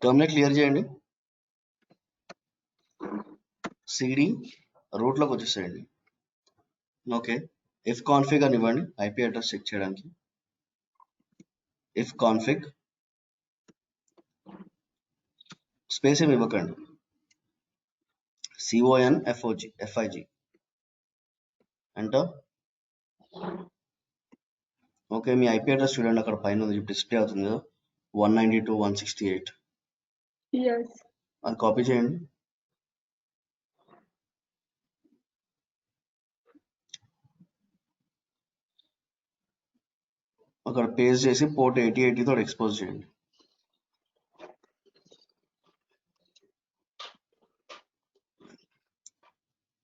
Terminal clear చేయండి. CD రూట్లోకి వచ్చేసేయండి. Okay, if config అని ఇవ్వండి ఐపీ అడ్రస్ చెక్ చేయడానికి. ఇఫ్ కాన్ఫిగ్ స్పేస్ ఏమి ఇవ్వకండి, CONFIG ఎంటర్. ఓకే, మీ ఐపీ అడ్రస్ చూడండి, అక్కడ పైన డిస్ప్లే అవుతుంది కదా 192.168. Yes. అది కాపీ చేయండి. అక్కడ పేస్ట్ చేసి పోర్ట్ 8080 తోటి ఎక్స్పోజ్ చేయండి.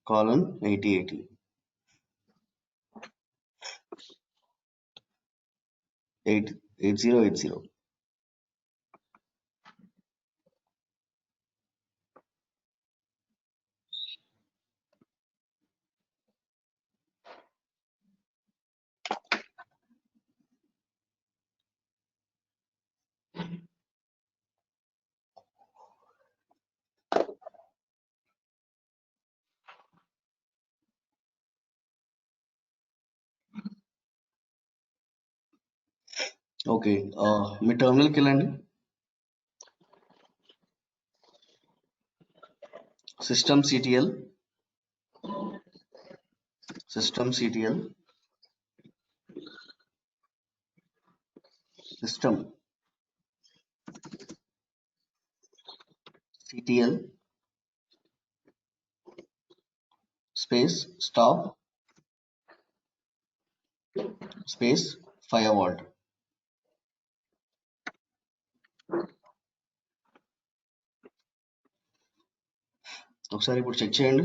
colon 8080 8080. ఓకే, మీ టర్మినల్కి వెళ్ళండి. System CTL system CTL system CTL space stop space 5 volt. ఒకసారి ఇప్పుడు చెక్ చేయండి.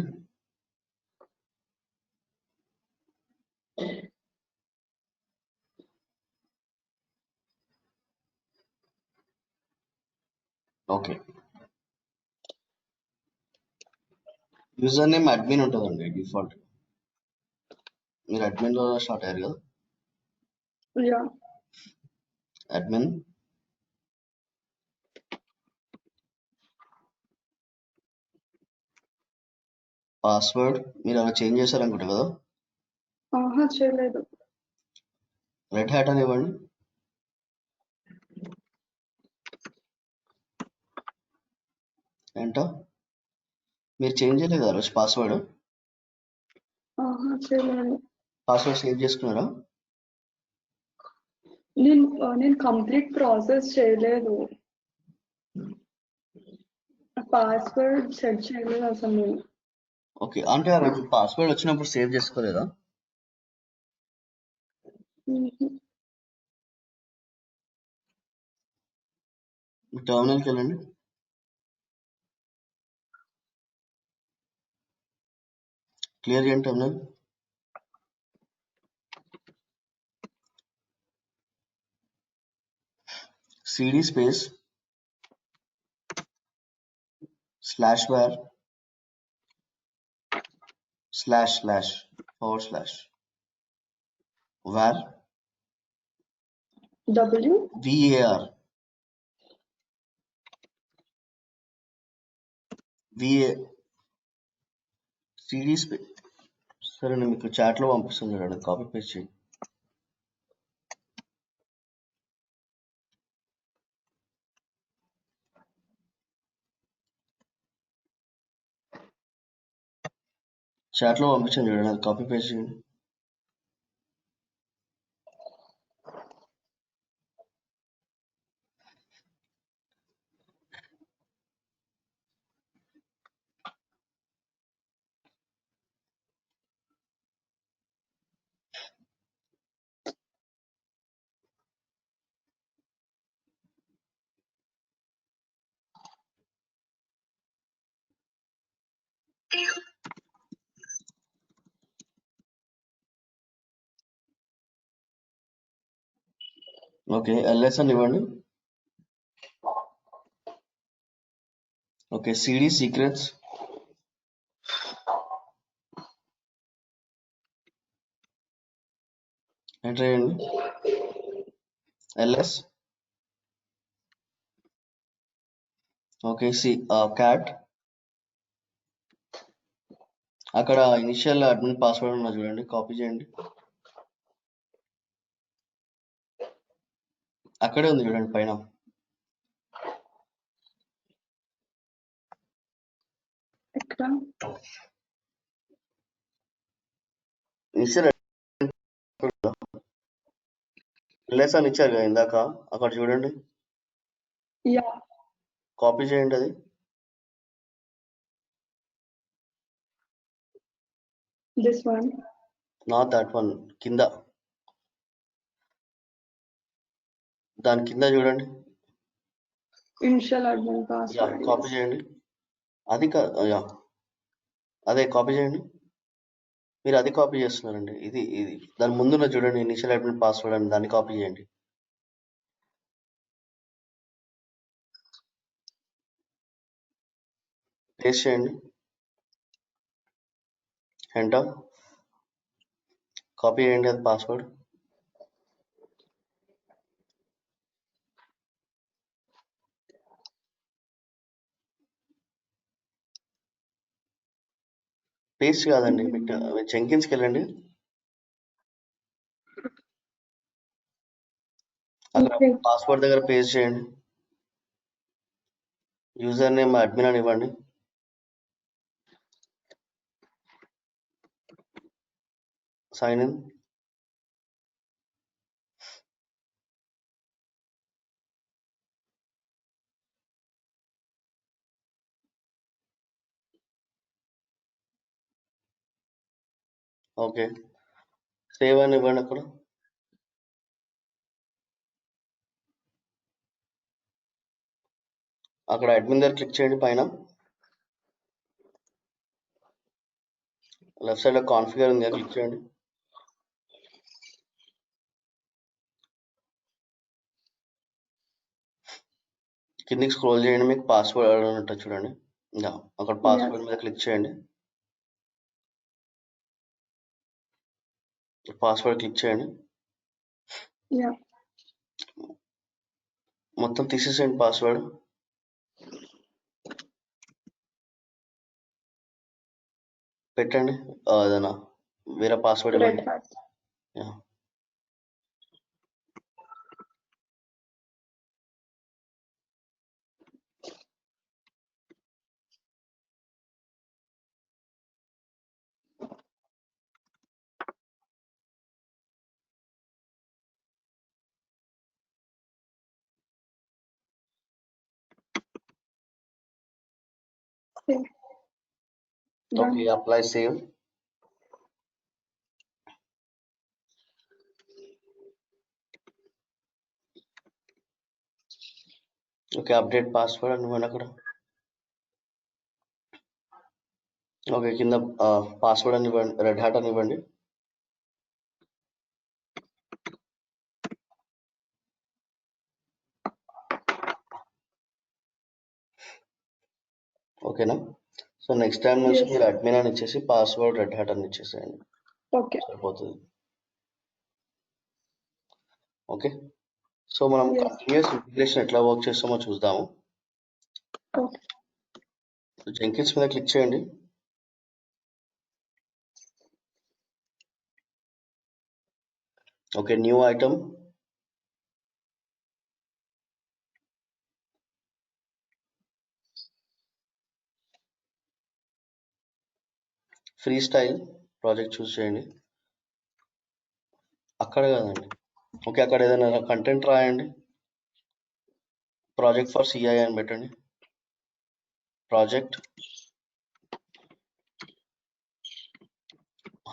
ఓకే, యూజర్ నేమ్ అడ్మిన్ ఉంటుందండి డిఫాల్ట్. మీరు అడ్మిన్ లో స్టార్ట్ అయ్యారు కదా, Yeah. అడ్మిన్. పాస్వర్డ్ మీరు అలా చేంజ్ చేశారనుకుంటా కదా, చేయలేదు. రెడ్ హ్యాట్ అని ఇవ్వండి. ఎంటర్. మీరు చేంజ్ చేయలేదు ఆ రోజు పాస్వర్డ్? చేయలేదు. పాస్వర్డ్ సేవ్ చేసుకున్నారా? నేను కంప్లీట్ ప్రాసెస్ చేయలేదు, పాస్వర్డ్ సెట్ చేయలేదు అసలు నేను. ఓకే, అంటే ఆ రోజు పాస్వర్డ్ వచ్చినప్పుడు సేవ్ చేసుకోలేదా? టర్మినల్కి వెళ్ళండి. క్లియర్ చేయండి terminal. cd space /var // var cd space. సరే, నేను మీకు చాట్లో పంపిస్తాను చూడండి, కాపీ పేస్ట్ చేయండి. చాట్లో పంపించాను చూడండి, అది కాపీ పేస్ట్ చేయండి. ఓకే, ls అని ఇవ్వండి. ఓకే, cd సీక్రెట్స్ ఎంటర్ చేయండి. ls okay. క్యాట్ అక్కడ ఇనిషియల్ అడ్మిన్ పాస్వర్డ్ ఉన్నది చూడండి, కాపీ చేయండి. అక్కడే ఉంది చూడండి పైన. ఎక్కడ? ఇనిషియల్ రిలేస్ అని ఇచ్చారు కదా ఇందాక, అక్కడ చూడండి, Yeah, కాపీ చేయండి అది. this one. Not that one, కింద, దాని కింద చూడండి. Initial admin yeah, password. Copy Yes. చేయండి. అది యా, అదే కాపీ చేయండి. మీరు అది కాపీ చేస్తున్నారండి. ఇది దాని ముందున్న చూడండి, ఇనిషియల్ అడ్మిన్ పాస్వర్డ్ అని, దాన్ని కాపీ చేయండి. పేస్ట్ చేయండి. ఎంటర్. కాపీ చేయండి అది పాస్వర్డ్. పేస్ట్ కాదండి, జెంకిన్స్కి వెళ్ళండి. అక్కడ Okay. పాస్వర్డ్ దగ్గర పేస్ట్ చేయండి. యూజర్ నేమ్ అడ్మిన్ అని ఇవ్వండి. Sign in. ఓకే, సేవ్ అని ఇవ్వండి. అక్కడ అడ్మిన్ దగ్గర క్లిక్ చేయండి. పైన లెఫ్ట్ సైడ్ లో కాన్ఫిగర్ ఉంది, క్లిక్ చేయండి. కిందికి స్క్రోల్ చేయండి, మీకు పాస్వర్డ్ ఉంటుంది చూడండి. అక్కడ పాస్వర్డ్ మీద క్లిక్ చేయండి. పాస్వర్డ్ క్లిక్ చేయండి. Yeah. మొత్తం తీసేసేయండి పాస్వర్డ్. పెట్టండి ఏదైనా వేరే పాస్వర్డ్ Red ఇవ్వండి. Hat. Yeah. Save. Okay, Done. Apply save. Okay, update password అని ఇవ్వండి అక్కడ. ఓకే, కింద పాస్వర్డ్ అని ఇవ్వండి, రెడ్ హ్యాట్ అని ఇవ్వండి. ఓకేనా? సో నెక్స్ట్ టైం నుంచి Yes. మీరు అడ్మిన్ అని ఇచ్చేసి పాస్వర్డ్ రెడ్ హ్యాట్ అని ఇచ్చేసేయండి, Okay. సరిపోతుంది. ఓకే, సో మనం Yes. కంటిన్యూస్ ఇంటిగ్రేషన్ ఎట్లా వర్క్ చేస్తామో చూద్దాము. Okay. జెంకిన్స్ మీద క్లిక్ చేయండి. Okay, new item. Free style project choose చేయండి. అక్కడ కాదండి, ఓకే, అక్కడ ఏదైనా కంటెంట్ రాయండి. ప్రాజెక్ట్ ఫర్ సిఐ అని పెట్టండి. ప్రాజెక్ట్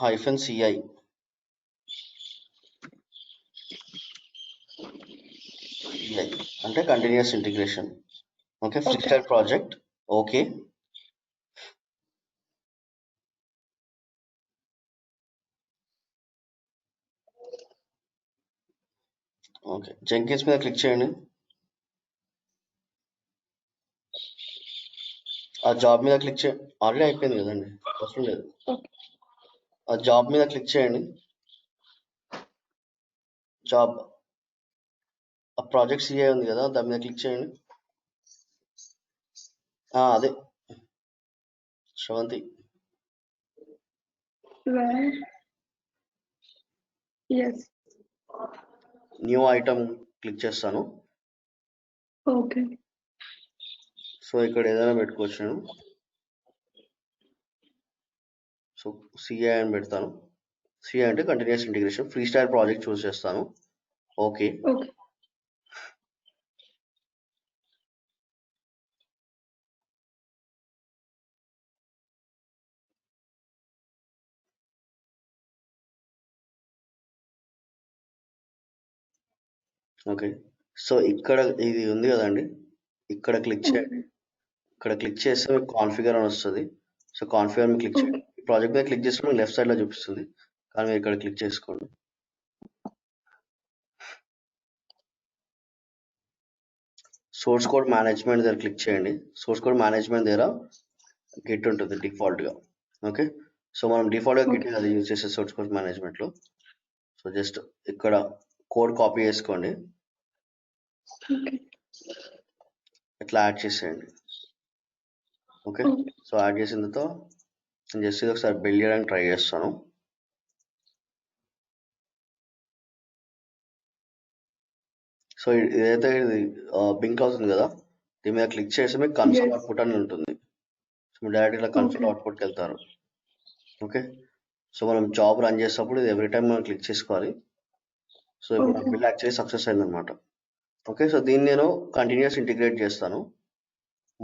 -CI, అంటే continuous integration. Okay, free Okay. Style project. Okay, okay, Jenkins మీద క్లిక్ చేయండి. ఆ జాబ్ మీద క్లిక్ చేయండి. ఆల్రెడీ అయిపోయింది కదండి, అవసరం లేదు. Okay. ఆ జాబ్ మీద క్లిక్ చేయండి. జాబ్, ఆ ప్రాజెక్ట్ సిఐ ఉంది కదా, దాని మీద క్లిక్ చేయండి. అదే Sravanthi. Where? Yes. New item click చేస్తాను. Okay. సో ఇక్కడ ఏదైనా పెట్టుకోవచ్చు నేను. సో సిఐ అని పెడతాను. సిఐ అంటే continuous integration. Free style project choose చేస్తాను. ఓకే. Okay. ఓకే. సో ఇక్కడ ఇది ఉంది కదండి, ఇక్కడ క్లిక్ చేయండి. Okay. ఇక్కడ క్లిక్ చేస్తే మీకు కాన్ఫిగర్ అని వస్తుంది. సో కాన్ఫిగర్ మీద క్లిక్ చేయండి. Okay. ఈ ప్రాజెక్ట్ మీద క్లిక్ చేస్తే మీకు లెఫ్ట్ సైడ్ లో చూపిస్తుంది, కానీ మీరు ఇక్కడ క్లిక్ చేసుకోండి. సోర్స్ కోడ్ మేనేజ్మెంట్ దగ్గర క్లిక్ చేయండి. సోర్స్ కోడ్ మేనేజ్మెంట్ దగ్గర గిట్ ఉంటుంది డిఫాల్ట్ గా. ఓకే. సో మనం డిఫాల్ట్ గా గిట్ Okay. అది యూజ్ చేసే సోర్స్ కోడ్ మేనేజ్మెంట్ లో. సో జస్ట్ ఇక్కడ కోడ్ కాపీ చేసుకోండి, Okay. ఇట్లా యాడ్ చేసేయండి. ఓకే. Okay. సో యాడ్ చేసిన తర్వాత నేను జస్ట్ ఇది ఒకసారి బిల్డ్ చేయడానికి ట్రై చేస్తాను. సో ఇదైతే ఇది బింక్ అవుతుంది కదా, దీని మీద క్లిక్ చేసి మీకు కన్సోల్ Yes. అవుట్పుట్ అని ఉంటుంది. సో మీరు డైరెక్ట్ ఇలా కన్సోల్ Okay. అవుట్పుట్కి వెళ్తారు. ఓకే. సో మనం జాబ్ రన్ చేసేటప్పుడు ఇది ఎవ్రీ టైం మనం క్లిక్ చేసుకోవాలి. సో ఇప్పుడు Okay. బిల్ యాక్చువల్లీ సక్సెస్ అయిందనమాట. ఓకే. సో దీన్ని నేను కంటిన్యూస్ ఇంటిగ్రేట్ చేస్తాను.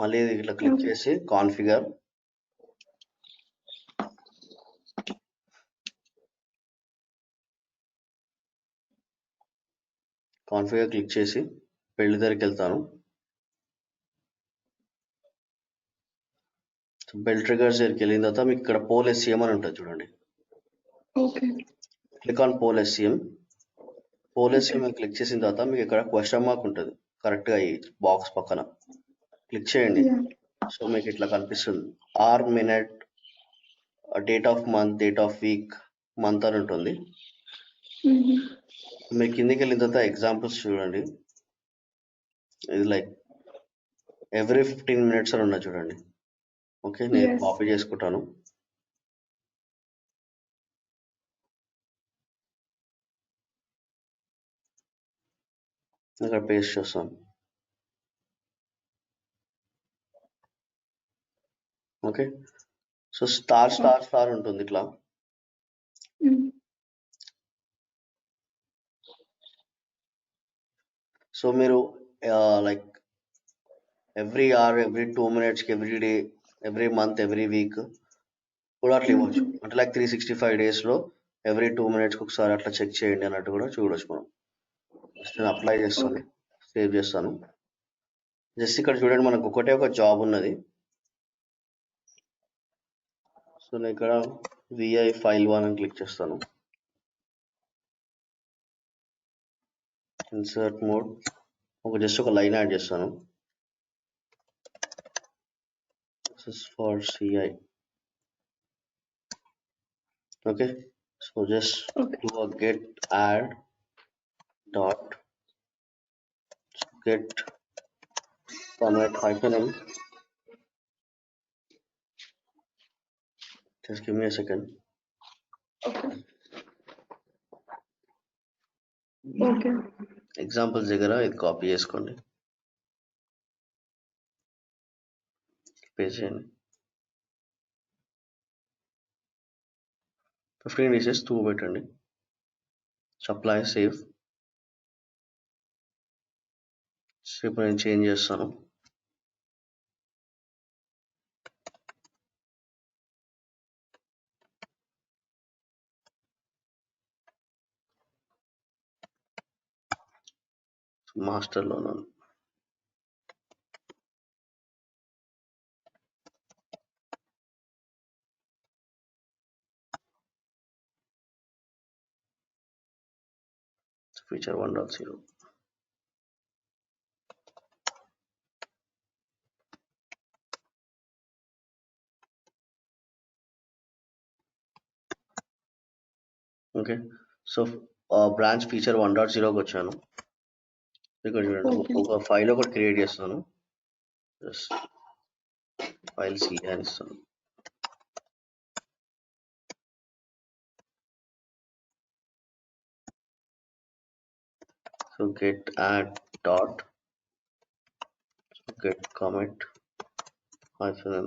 మళ్ళీ ఇది ఇట్లా క్లిక్ Okay. చేసి కాన్ఫిగర్, కాన్ఫిగర్ క్లిక్ చేసి బిల్డ్ దగ్గరికి వెళ్తాను. బిల్డ్ ట్రిగర్స్ దగ్గరికి వెళ్ళిన తర్వాత మీకు ఇక్కడ పోల్ ఎస్సిఎం అని ఉంటుంది చూడండి. Okay. Click on poll SCM. Poll SCM Okay. Click చేసిన తర్వాత మీకు ఇక్కడ క్వశ్చన్ మార్క్ ఉంటుంది కరెక్ట్గా ఈ బాక్స్ పక్కన. క్లిక్ చేయండి. Yeah. సో మీకు ఇట్లా కనిపిస్తుంది or minute, date of month, date of week, month అని ఉంటుంది. Mm-hmm. మీరు కిందికి వెళ్ళిన తర్వాత ఎగ్జాంపుల్స్ చూడండి. ఇది లైక్ ఎవ్రీ 15 minutes అని ఉన్నది చూడండి. ఓకే. నేను Yes. కాపీ చేసుకుంటాను. ఇక్కడ పేస్ట్ చేస్తాను. Okay. So star star star ఉంటుంది ఇట్లా. Mm. సో మీరు like every hour, every 2 minutes, every day, every month, every week కూడా అట్లా ఇవ్వచ్చు. Mm-hmm. అంటే లైక్ 365 days లో ఎవ్రీ 2 minutes ఒకసారి అట్లా చెక్ చేయండి అన్నట్టు కూడా చూడవచ్చు మనం. జస్ట్ నేను అప్లై చేస్తాను, Okay. సేవ్ చేస్తాను. జస్ట్ ఇక్కడ చూడండి మనకు ఒకటే ఒక జాబ్ ఉన్నది. సో నేను ఇక్కడ విఐ ఫైల్ 1 అని క్లిక్ చేస్తాను. ఇన్సర్ట్ మోడ్ జస్ట్ ఒక లైన్ యాడ్ చేస్తాను. This is for CI. Okay. So just Okay. do a get add dot get format -m. Just give me a second. Okay. Okay. Examples దగ్గర ఇది copy చేసుకోండి, paste చేయండి. 15 days 2 పెట్టండి. Supply save. ఇప్పుడు నేను change చేస్తాను. మాస్టర్లో ఉన్నాను. Feature 1.0. Okay. So branch feature 1.0కి వచ్చాను. ఇక్కడ చూడండి Okay. ఒక ఫైల్ ఒకటి క్రియేట్ చేస్తాను. జస్ట్ ఫైల్ సి అని ఇస్తాను. So get add dot get commit hyphen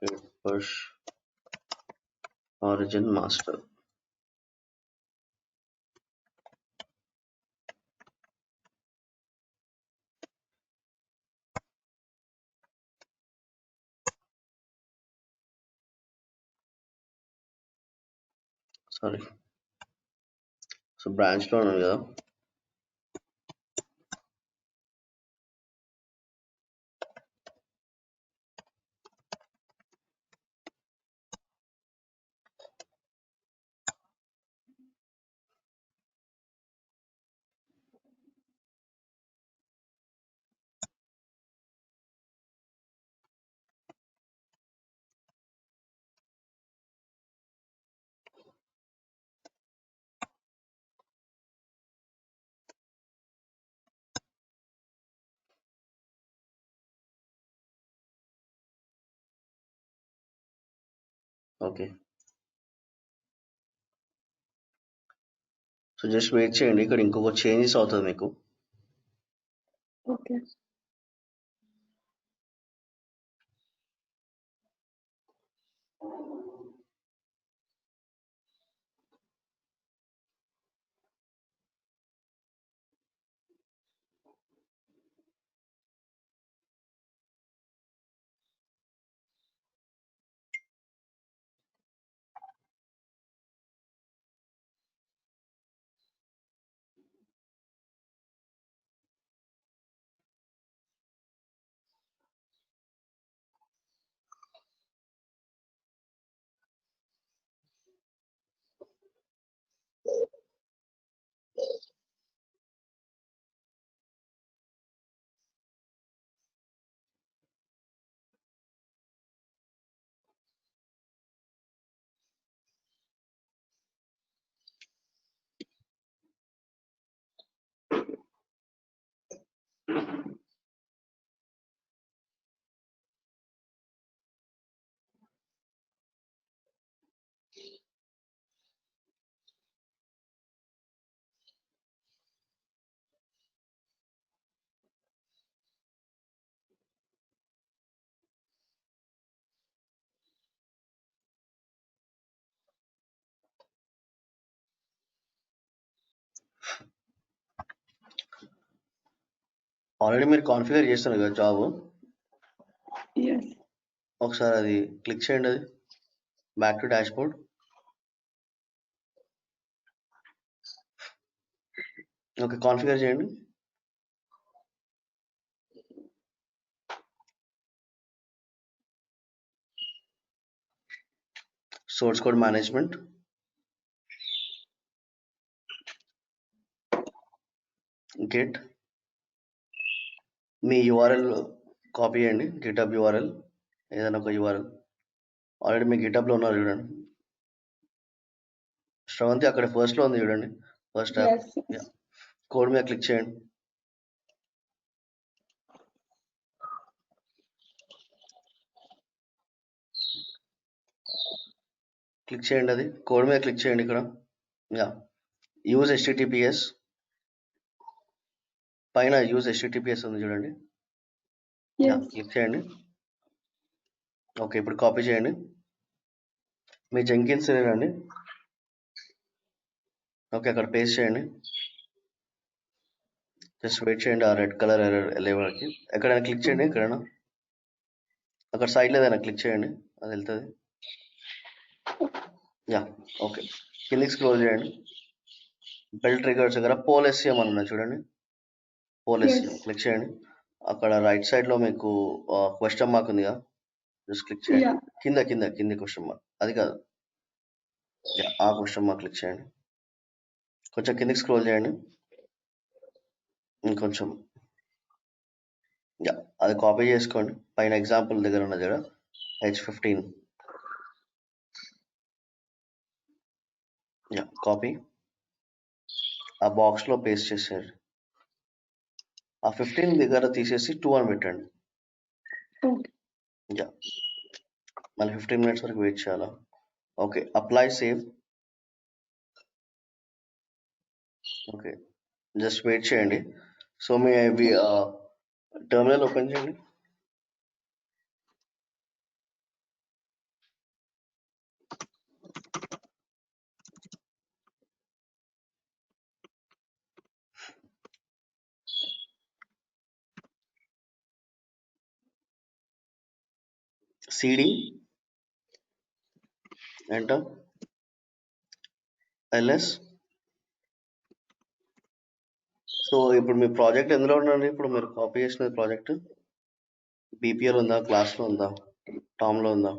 get push origin master. Sorry, so branch లో ఉన్నాను కదా, ఓకే. సో జస్ట్ వెయిట్ చేయండి, ఇక్కడ ఇంకొక చేంజెస్ అవుతుంది మీకు. Okay. ఆల్రెడీ మీరు కాన్ఫిగర్ చేస్తున్నారు కదా జాబ్, Yes. ఒకసారి అది క్లిక్ చేయండి, అది back to dashboard. Okay, configure చేయండి. సోర్స్ కోడ్ మేనేజ్మెంట్, గెట్ మీ యూఆర్ఎల్ కాపీ చేయండి, గిటబ్ యూఆర్ఎల్ ఏదైనా ఒక యూఆర్ఎల్. ఆల్రెడీ మీ గిటబ్లో ఉన్నారు చూడండి, శ్రవంతి అక్కడ ఫస్ట్ లో ఉంది చూడండి, ఫస్ట్ ట్యాబ్. Yes. కోడ్ మీద క్లిక్ చేయండి. క్లిక్ చేయండి, అది కోడ్ మీద క్లిక్ చేయండి ఇక్కడ. యా, యూజ్ HTTPS పైన యూజ్ HTTPS ఉంది చూడండి. Yeah, Yes. క్లిక్ చేయండి. ఓకే, ఇప్పుడు కాపీ చేయండి. మీ జెంకిన్స్ రండి. ఓకే, అక్కడ పేస్ట్ చేయండి. జస్ట్ వెయిట్ చేయండి, ఆ రెడ్ కలర్ ఎర్రర్ వెళ్ళే వరకు. ఎక్కడైనా క్లిక్ చేయండి, ఎక్కడైనా అక్కడ సైడ్లో ఏదైనా క్లిక్ చేయండి, అది వెళ్తుంది. యా, ఓకే, కిందికి స్క్రోల్ చేయండి. బెల్ ట్రిగర్స్ దగ్గర పోల్ SCM అని ఉన్నాయి చూడండి, పోల్ SCM Yes. క్లిక్ చేయండి. అక్కడ రైట్ సైడ్ లో మీకు క్వశ్చన్ మార్క్ ఉంది కదా, జస్ట్ క్లిక్ చేయండి. Yeah. కింద కింద కింది క్వశ్చన్ మార్క్, అది కాదు, ఆ క్వశ్చన్ మార్క్ క్లిక్ చేయండి. కొంచెం కిందికి స్క్రోల్ చేయండి, ఇంకొంచెం. యా, అది కాపీ చేసుకోండి. పైన ఎగ్జాంపుల్ దగ్గర ఉన్న దగ్గర H15. యా, కాపీ ఆ బాక్స్ లో పేస్ట్ చేసేయండి. ఆ 15 దగ్గర తీసేసి 2 అని పెట్టండి. ఓకే. యా మళ్ళీ 15 మినిట్స్ వరకు వెయిట్ చేయాలా? Okay, apply save. Okay, just wait చేయండి. సో మీ టెర్మినల్ ఓపెన్ చేయండి. CD enter, LS. సో ఇప్పుడు మీ ప్రాజెక్ట్ ఎందులో ఉందండి? ఇప్పుడు మీరు కాపీ చేసిన ప్రాజెక్ట్ బీపీఎల్ ఉందా, క్లాస్లో ఉందా, టామ్లో ఉందా?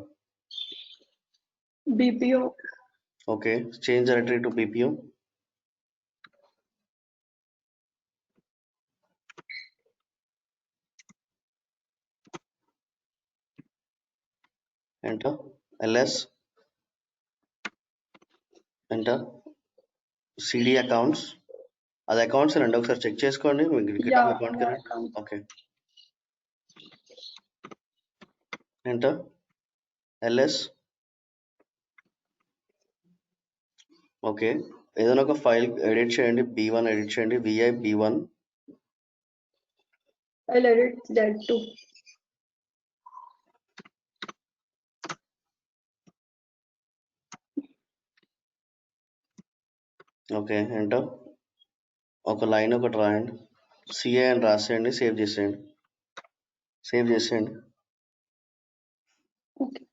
BPO. Okay, change directory to BPO. Enter, LS, enter, CD accounts. అది అకౌంట్స్ అండి, ఒకసారి చెక్ చేసుకోండి. మీకు గిటాబ్ అకౌంట్కి వెళ్ళండి. account. Okay, enter, LS. Okay, ఏదైనా ఒక ఫైల్ ఎడిట్ చేయండి, B1 ఎడిట్ చేయండి, VI B1. I'll edit that too. Okay, enter. ఒక లైన్ ఒకటి రాయండి, సిఏ అని రాసేయండి, సేవ్ చేసేయండి. సేవ్ చేసేయండి. Okay.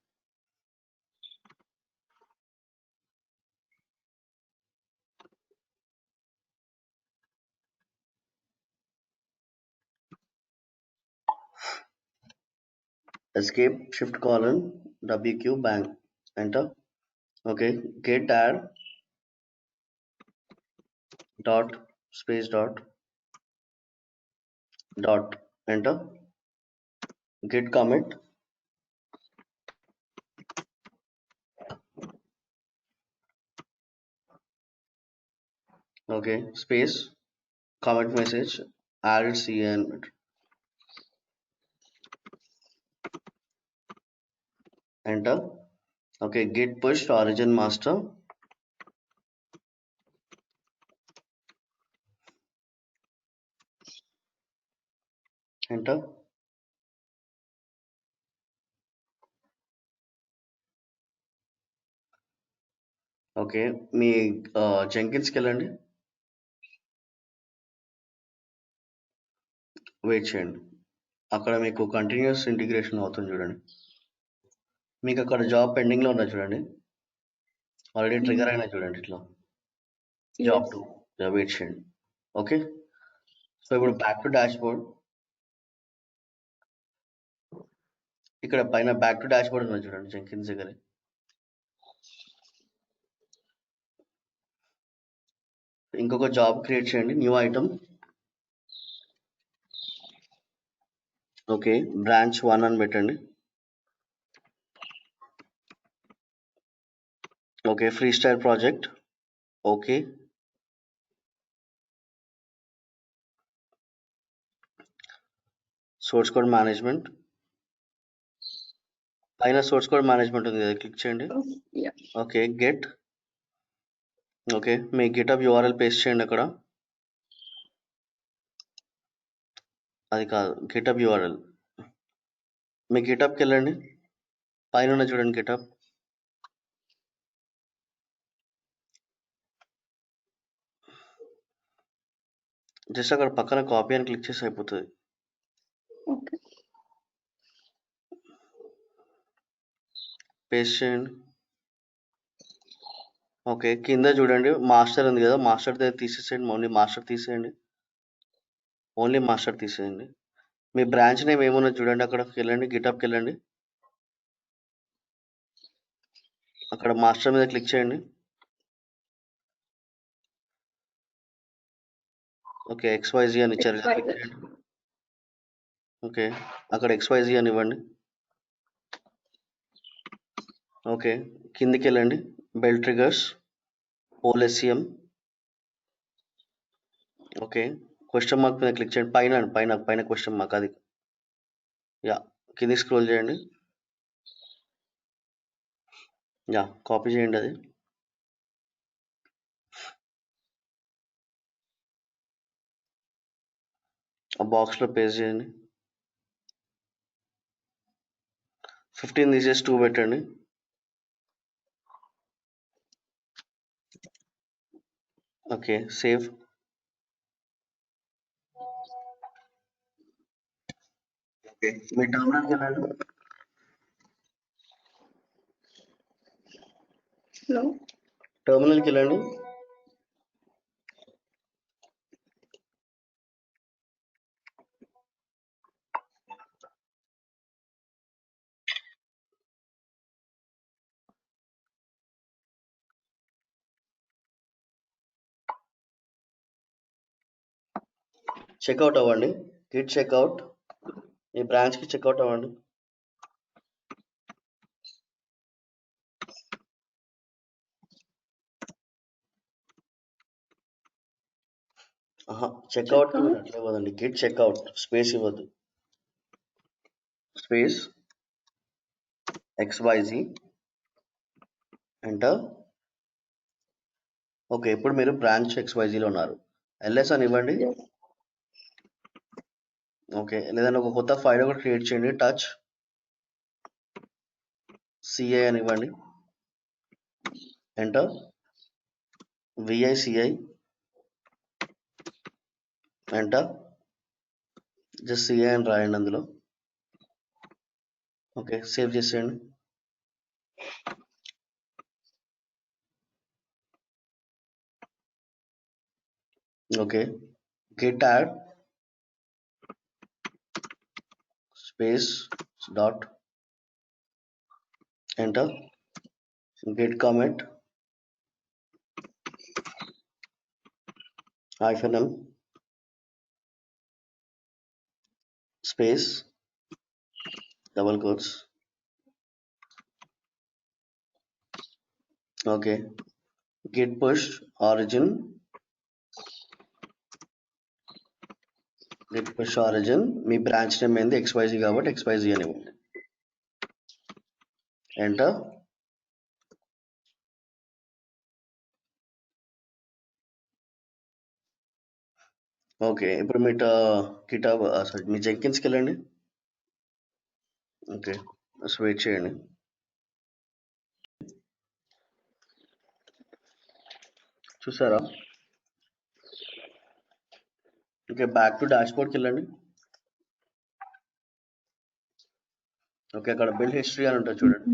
Escape, shift colon, WQ bang, enter. Okay, get add dot space dot dot, enter. Git commit. Okay, space, commit message, added CN. Enter. Okay, git push origin master. Enter. Okay, మీ జెంకిన్స్కి వెళ్ళండి, wait చేయండి. అక్కడ మీకు continuous integration అవుతుంది చూడండి. మీకు అక్కడ జాబ్ పెండింగ్లో ఉన్నది చూడండి, ఆల్రెడీ ట్రిగర్ అయినా చూడండి ఇట్లా జాబ్ Yes. 2. వెయిట్ చేయండి. ఓకే, సో ఇప్పుడు బ్యాక్ టు డాష్ బోర్డ్. ఇక్కడ పైన బ్యాక్ టు డాష్ బోర్డ్ ఉన్నది చూడండి జెంకిన్స్ దగ్గర. ఇంకొక జాబ్ క్రియేట్ చేయండి, న్యూ ఐటమ్. ఓకే, బ్రాంచ్ 1 అని పెట్టండి. Okay, free style project. Okay, source code management. పైన సోర్స్ కోడ్ మేనేజ్మెంట్ ఉంది కదా, క్లిక్ చేయండి. Yeah. Okay, get. ఓకే, మీ గిటబ్ యూఆర్ఎల్ పేస్ట్ చేయండి అక్కడ. అది కాదు, గిటబ్ యూఆర్ఎల్. మీ గిటబ్కి వెళ్ళండి, పైన ఉన్న చూడండి గిటబ్. జస్ట్ అక్కడ పక్కన కాపీ అని క్లిక్ చేసి అయిపోతుంది. Okay. పేస్ట్ చేయండి. ఓకే, కింద చూడండి మాస్టర్ ఉంది కదా, మాస్టర్ దగ్గర తీసేసేయండి. ఓన్లీ మాస్టర్ తీసేయండి, ఓన్లీ మాస్టర్ తీసేయండి. మీ బ్రాంచ్ నేమ్ ఏమున్నది చూడండి, అక్కడికి వెళ్ళండి, గిటబ్కి వెళ్ళండి, అక్కడ మాస్టర్ మీద క్లిక్ చేయండి. ఓకే, XYZ అని ఇచ్చారు కదా, క్లిక్ చేయండి. ఓకే, అక్కడ XYZ అని ఇవ్వండి. ఓకే, కిందికి వెళ్ళండి, bell triggers, poll SCM. Okay, question mark మీద క్లిక్ చేయండి. పైన పైన పైన క్వశ్చన్ మార్క్ అది. యా, కింది స్క్రోల్ చేయండి. యా, కాపీ చేయండి అది. ఆ బాక్స్లో పేస్ట్ చేయండి. 15 తీసేసి 2 పెట్టండి. Okay, save. ఓకే, మీ టర్మినల్కి వెళ్ళండి. Hello? టర్మినల్కి వెళ్ళండి. చెక్అవుట్ అవ్వండి. Git checkout. మీ బ్రాంచ్కి చెక్అవుట్ అవ్వండి. Checkout Checkout. అట్లా ఇవ్వదండి. గిట్ చెక్అవుట్ స్పేస్ ఇవ్వద్దు. Space XYZ enter. ఓకే, ఇప్పుడు మీరు బ్రాంచ్ XYZలో ఉన్నారు. LS అని ఇవ్వండి. Yes. ఓకే, లేదంటే ఒక కొత్త ఫైల్ ఒకటి క్రియేట్ చేయండి. టచ్ CI అని ఇవ్వండి. Enter. VICI enter. Just CI అని రాయండి అందులో. ఓకే, సేవ్ చేసేయండి. Okay, git add space dot enter. Git commit -m space double quotes. Okay, git push origin. Git push origin. మీ బ్రాంచ్ నేమ్ ఏంది? XYZ కాబట్టి XYZ అని ఇవ్వండి. ఎంటర్. ఓకే, ఇప్పుడు మీ GitHub sorry మీ జెంకిన్స్కి వెళ్ళండి. ఓకే, వెయిట్ చేయండి. చూసారా? ఓకే, బ్యాక్ టు డాష్బోర్డ్కి వెళ్ళండి. ఓకే, అక్కడ బిల్ హిస్టరీ అని ఉంటుంది చూడండి.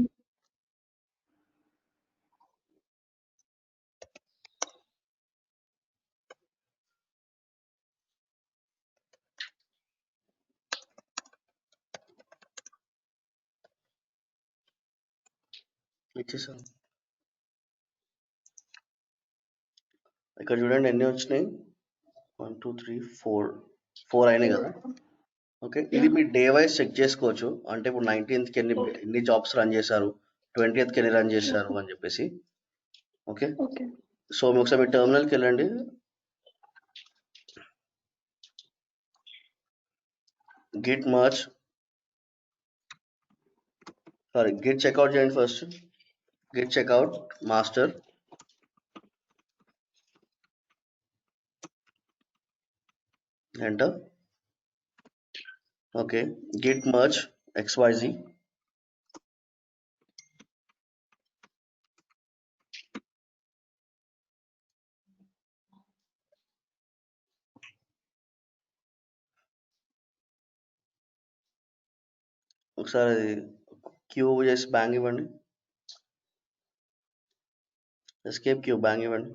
ఇచ్చేసాను. ఇక్కడ చూడండి ఎన్ని వచ్చినాయి. 1 2 3 4 అయినాయి కదా. ఓకే, ఇది మీ డే వైజ్ చెక్ చేసుకోవచ్చు. అంటే ఇప్పుడు 19th ఎన్ని జాబ్స్ రన్ చేశారు, 20th ఎన్ని రన్ చేశారు అని చెప్పేసి. Okay, Okay. సో ఒకసారి మీ టర్మినల్కి వెళ్ళండి. Git merge sorry git checkout చేయండి first. Git checkout master enter. Okay, git merge XYZ. ఒకసారి క్యూ చేసి బ్యాంగ్ ఇవ్వండి. ఎస్కేప్ క్యూ బ్యాంగ్ ఇవ్వండి.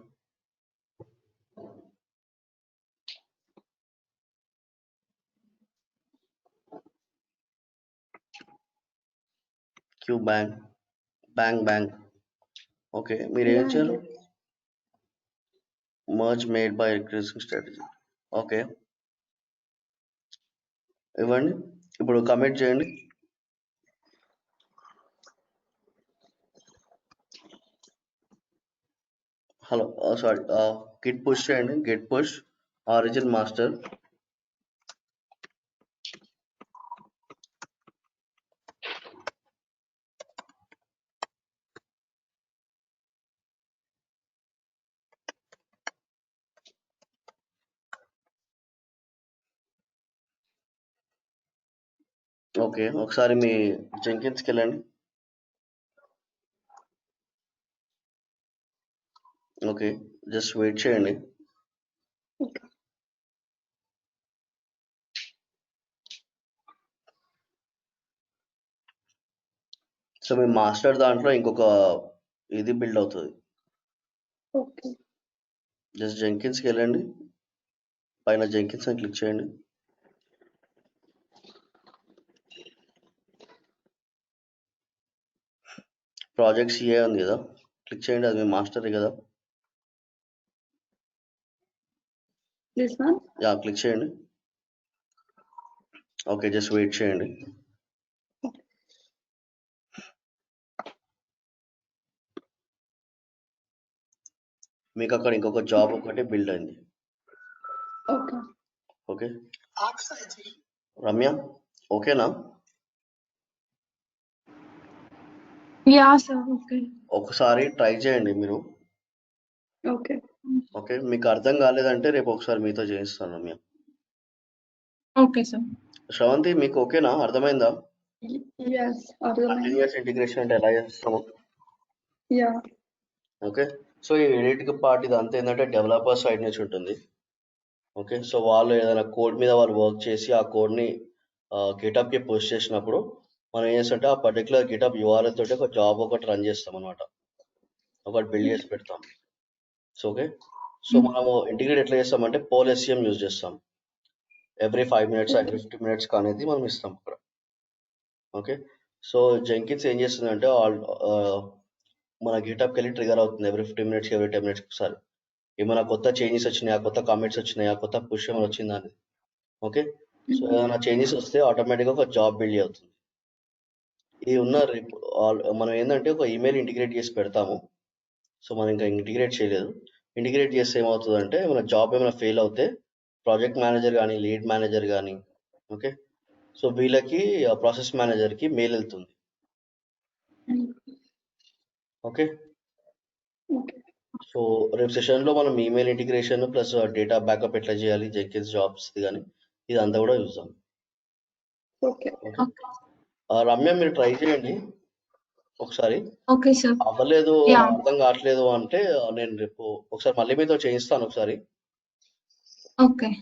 Q bang bang bang. Okay, మీరు ఏం Yeah, ఇచ్చారు? yes. Merge made by increasing strategy. Okay, ఇవ్వండి. ఇప్పుడు కమిట్ చేయండి. హలో సారీ, గిట్ పుష్ చేయండి. Git push origin master, okay. ఒకసారి మీ జెంకిన్స్కి వెళ్ళండి. ఓకే, జస్ట్ వెయిట్ చేయండి. Okay. సో మీ మాస్టర్ దాంట్లో ఇంకొక ఇది బిల్డ్ అవుతుంది. Okay. జస్ట్ జెంకిన్స్కి వెళ్ళండి, పైన జెంకిన్స్ అని క్లిక్ చేయండి. ప్రాజెక్ట్ సిఏ ఉంది కదా, క్లిక్ చేయండి. అది మీ మాస్టర్ కదా. This one? యా, క్లిక్ చేయండి. ఓకే, జస్ట్ వెయిట్ చేయండి. మీకు అక్కడ ఇంకొక జాబ్ ఒకటి బిల్డ్ అయింది. Okay. ఓకే రమ్య, ఓకేనా? Yeah, sir. Okay. ఒకసారి ట్రై చేయండి మీరు. Okay. ఓకే, మీకు అర్థం కాలేదంటే రేపు ఒకసారి మీతో చేయిస్తాను రమ్య. Okay, sir. శ్రవంతి, మీకు ఓకేనా? అర్థమైందా? Yes. Arjun. కంటిన్యూస్ ఇంటిగ్రేషన్ అంటే ఎలా చేస్తాము? Yeah. ఓకే, సో ఈ ఎడిట్ పార్ట్ ఇదంతా ఏంటంటే డెవలపర్ సైడ్ నుంచి ఉంటుంది. ఓకే, సో వాళ్ళు ఏదైనా కోడ్ మీద వాళ్ళు వర్క్ చేసి ఆ కోడ్ని గిటప్కి పోస్ట్ చేసినప్పుడు మనం ఏం చేస్తుంటే ఆ పర్టికులర్ గిటప్ యూఆర్ఎల్ తోటి ఒక జాబ్ ఒకటి రన్ చేస్తాం అనమాట, ఒకటి బిల్డ్ చేసి పెడతాం. సో ఓకే, సో మనము ఇంటిగ్రేట్ ఎట్లా చేస్తామంటే పోల్ ఎస్సిఎం యూజ్ చేస్తాం. ఎవ్రీ 5 minutes 50 minutes అనేది మనం ఇస్తాం అక్కడ. ఓకే, సో జెంకిన్స్ ఏం చేస్తుందంటే మన గిటప్కి వెళ్ళి ట్రిగర్ అవుతుంది ఎవ్రీ 15 minutes ఎవ్రీ 10 minutes ఒకసారి. ఏమైనా కొత్త చేంజెస్ వచ్చినాయా, కొత్త కామెంట్స్ వచ్చినాయా, కొత్త పుష్ ఏమైనా వచ్చిందా అని. ఓకే, సో ఏమైనా చేంజెస్ వస్తే ఆటోమేటిక్గా ఒక జాబ్ బిల్డ్ అవుతుంది. ఇది ఉన్న మనం ఏంటంటే ఒక ఈమెయిల్ ఇంటిగ్రేట్ చేసి పెడతాము. సో మనం ఇంకా ఇంటిగ్రేట్ చేయలేదు. ఇంటిగ్రేట్ చేస్తే ఏమవుతుందంటే మన జాబ్ ఏమైనా ఫెయిల్ అవుతే ప్రాజెక్ట్ మేనేజర్ కానీ లీడ్ మేనేజర్ కానీ ఓకే, సో వీళ్ళకి ప్రాసెస్ మేనేజర్కి మెయిల్ వెళ్తుంది. Okay, Okay. సో రేపు సెషన్లో మనం email integration plus data backup ఎట్లా చేయాలి జెంకిన్స్ జాబ్స్ కానీ ఇదంతా కూడా చూద్దాం. Okay. రమ్య, మీరు ట్రై చేయండి ఒకసారి. Okay, sir. అవ్వలేదు, Yeah. అర్థం కావట్లేదు అంటే నేను రేపు ఒకసారి మళ్ళీ మీతో చేయిస్తాను ఒకసారి. Okay.